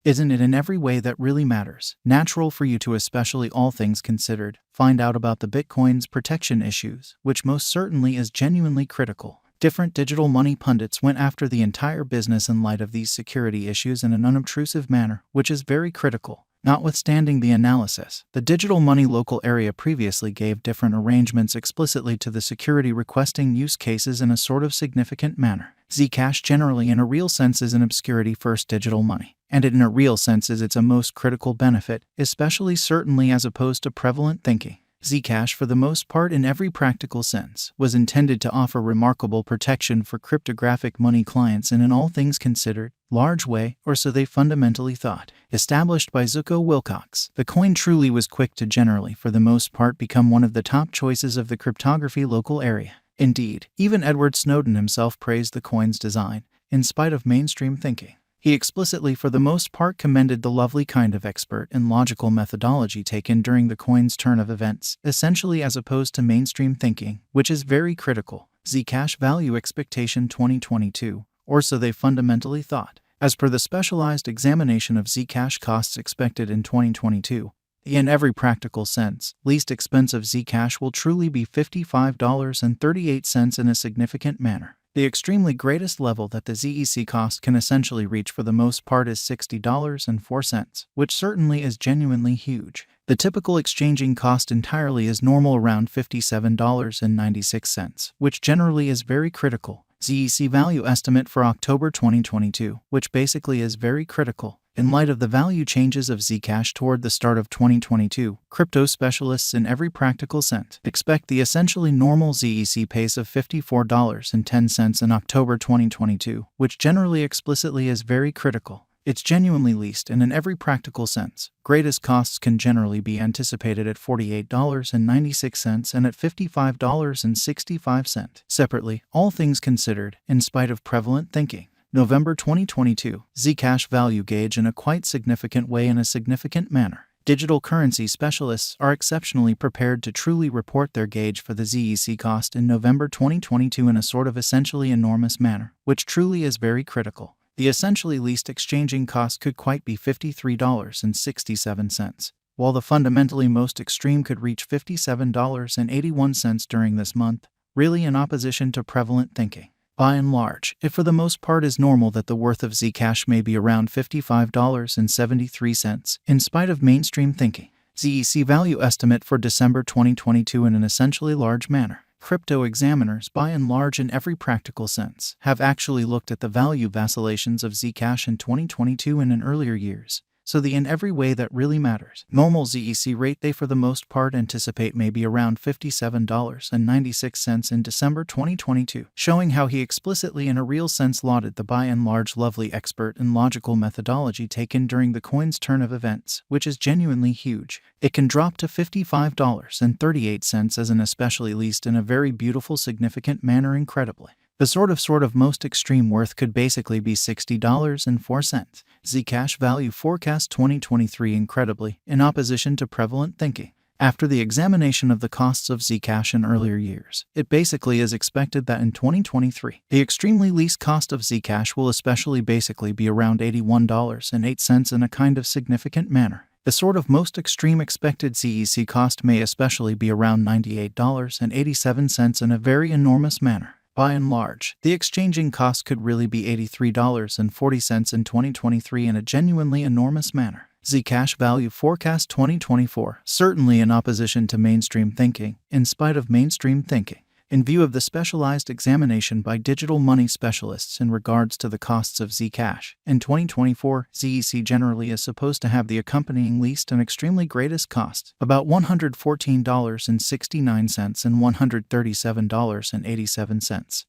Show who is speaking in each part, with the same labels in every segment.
Speaker 1: Isn't it in every way that really matters? Natural for you to, especially all things considered, find out about the Bitcoin's protection issues, which most certainly is genuinely critical. Different digital money pundits went after the entire business in light of these security issues in an unobtrusive manner, which is very critical. Notwithstanding the analysis, the digital money local area previously gave different arrangements explicitly to the security requesting use cases in a sort of significant manner. Zcash generally in a real sense is an obscurity-first digital money, and it in a real sense is its a most critical benefit, especially certainly as opposed to prevalent thinking. Zcash, for the most part in every practical sense, was intended to offer remarkable protection for cryptographic money clients in an all things considered, large way, or so they fundamentally thought. Established by Zuko Wilcox, the coin truly was quick to generally, for the most part, become one of the top choices of the cryptography local area. Indeed, even Edward Snowden himself praised the coin's design, in spite of mainstream thinking. He explicitly for the most part commended the lovely kind of expert and logical methodology taken during the coin's turn of events, essentially as opposed to mainstream thinking, which is very critical. Zcash Value Expectation 2022, or so they fundamentally thought. As per the specialized examination of Zcash costs expected in 2022, in every practical sense, least expensive Zcash will truly be $55.38 in a significant manner. The extremely greatest level that the ZEC cost can essentially reach for the most part is $60.04, which certainly is genuinely huge. The typical exchanging cost entirely is normal around $57.96, which generally is very critical. ZEC value estimate for October 2022, which basically is very critical. In light of the value changes of Zcash toward the start of 2022, crypto specialists in every practical sense expect the essentially normal ZEC pace of $54.10 in October 2022, which generally explicitly is very critical. It's genuinely least and in every practical sense. Greatest costs can generally be anticipated at $48.96 and at $55.65. Separately, all things considered, in spite of prevalent thinking. November 2022, Zcash value gauge in a quite significant way in a significant manner. Digital currency specialists are exceptionally prepared to truly report their gauge for the ZEC cost in November 2022 in a sort of essentially enormous manner, which truly is very critical. The essentially least exchanging cost could quite be $53.67, while the fundamentally most extreme could reach $57.81 during this month, really in opposition to prevalent thinking. By and large, it for the most part is normal that the worth of Zcash may be around $55.73, in spite of mainstream thinking. ZEC value estimate for December 2022 in an essentially large manner. Crypto examiners, by and large in every practical sense, have actually looked at the value vacillations of Zcash in 2022 and in earlier years. So the in every way that really matters. Normal ZEC rate they for the most part anticipate may be around $57.96 in December 2022, showing how he explicitly in a real sense lauded the by and large lovely expert and logical methodology taken during the coin's turn of events, which is genuinely huge. It can drop to $55.38 as an especially least in a very beautiful significant manner incredibly. The sort of most extreme worth could basically be $60.04. Zcash value forecast 2023 incredibly, in opposition to prevalent thinking. After the examination of the costs of Zcash in earlier years, it basically is expected that in 2023, the extremely least cost of Zcash will especially basically be around $81.08 in a kind of significant manner. The sort of most extreme expected ZEC cost may especially be around $98.87 in a very enormous manner. By and large, the exchanging cost could really be $83.40 in 2023 in a genuinely enormous manner. Zcash value forecast 2024, certainly in opposition to mainstream thinking, in spite of mainstream thinking. In view of the specialized examination by digital money specialists in regards to the costs of Zcash, in 2024, ZEC generally is supposed to have the accompanying least and extremely greatest cost, about $114.69 and $137.87.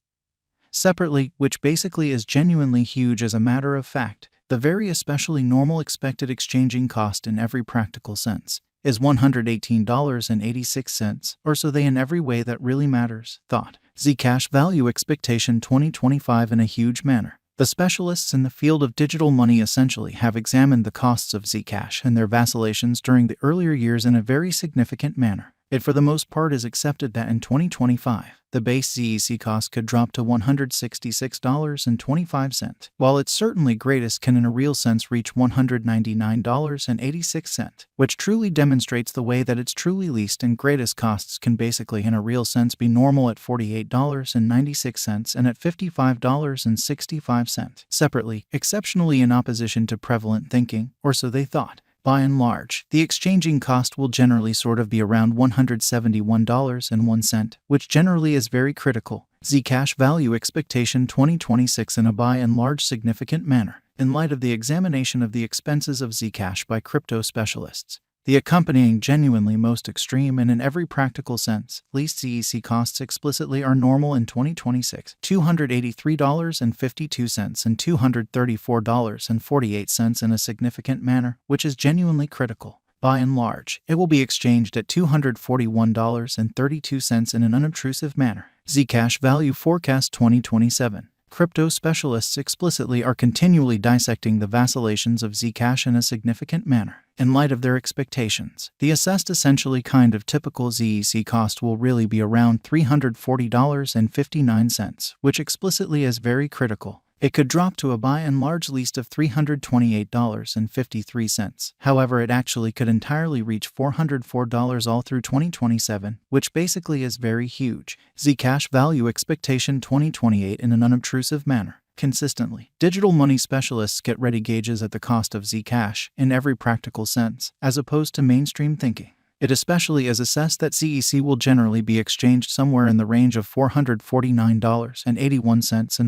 Speaker 1: Separately, which basically is genuinely huge as a matter of fact, the very especially normal expected exchanging cost in every practical sense is $118.86, or so they in every way that really matters, thought. Zcash value expectation 2025 in a huge manner. The specialists in the field of digital money essentially have examined the costs of Zcash and their vacillations during the earlier years in a very significant manner. It for the most part is accepted that in 2025, the base ZEC cost could drop to $166.25, while its certainly greatest can in a real sense reach $199.86, which truly demonstrates the way that its truly least and greatest costs can basically in a real sense be normal at $48.96 and at $55.65, separately, exceptionally in opposition to prevalent thinking, or so they thought. By and large, the exchanging cost will generally sort of be around $171.01, which generally is very critical. Zcash value expectation 2026 in a by and large significant manner, in light of the examination of the expenses of Zcash by crypto specialists. The accompanying genuinely most extreme and in every practical sense, least ZEC costs explicitly are normal in 2026, $283.52 and $234.48 in a significant manner, which is genuinely critical. By and large, it will be exchanged at $241.32 in an unobtrusive manner. Zcash value forecast 2027. Crypto specialists explicitly are continually dissecting the vacillations of Zcash in a significant manner. In light of their expectations, the assessed essentially kind of typical ZEC cost will really be around $340.59, which explicitly is very critical. It could drop to a by and large least of $328.53. However, it actually could entirely reach $404 all through 2027, which basically is very huge. Zcash value expectation 2028 in an unobtrusive manner. Consistently, digital money specialists get ready gauges at the cost of Zcash in every practical sense, as opposed to mainstream thinking. It especially is assessed that ZEC will generally be exchanged somewhere in the range of $449.81 and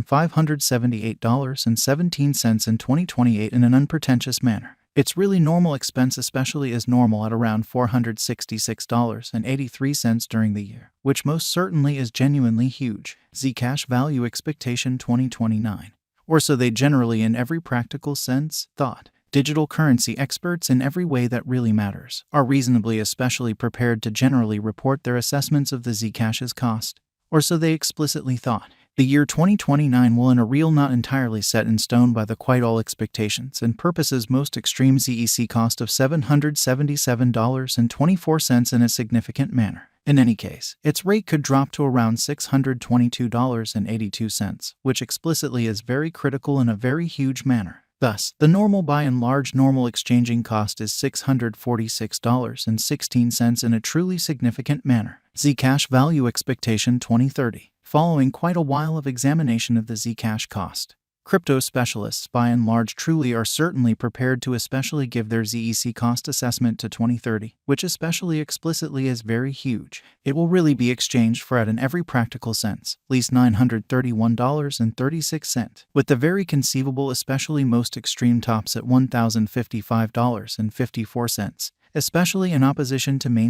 Speaker 1: $578.17 in 2028 in an unpretentious manner. Its really normal expense especially is normal at around $466.83 during the year, which most certainly is genuinely huge. Zcash value expectation 2029. Or so they generally in every practical sense thought. Digital currency experts in every way that really matters are reasonably especially prepared to generally report their assessments of the Zcash's cost. Or so they explicitly thought. The year 2029 will in a real not entirely set in stone by the quite all expectations and purposes most extreme ZEC cost of $777.24 in a significant manner. In any case, its rate could drop to around $622.82, which explicitly is very critical in a very huge manner. Thus, the normal by and large normal exchanging cost is $646.16 in a truly significant manner. Zcash value expectation 2030. Following quite a while of examination of the Zcash cost, crypto specialists by and large truly are certainly prepared to especially give their ZEC cost assessment to 2030, which especially explicitly is very huge. It will really be exchanged for at in every practical sense, least $931.36, with the very conceivable especially most extreme tops at $1,055.54, especially in opposition to main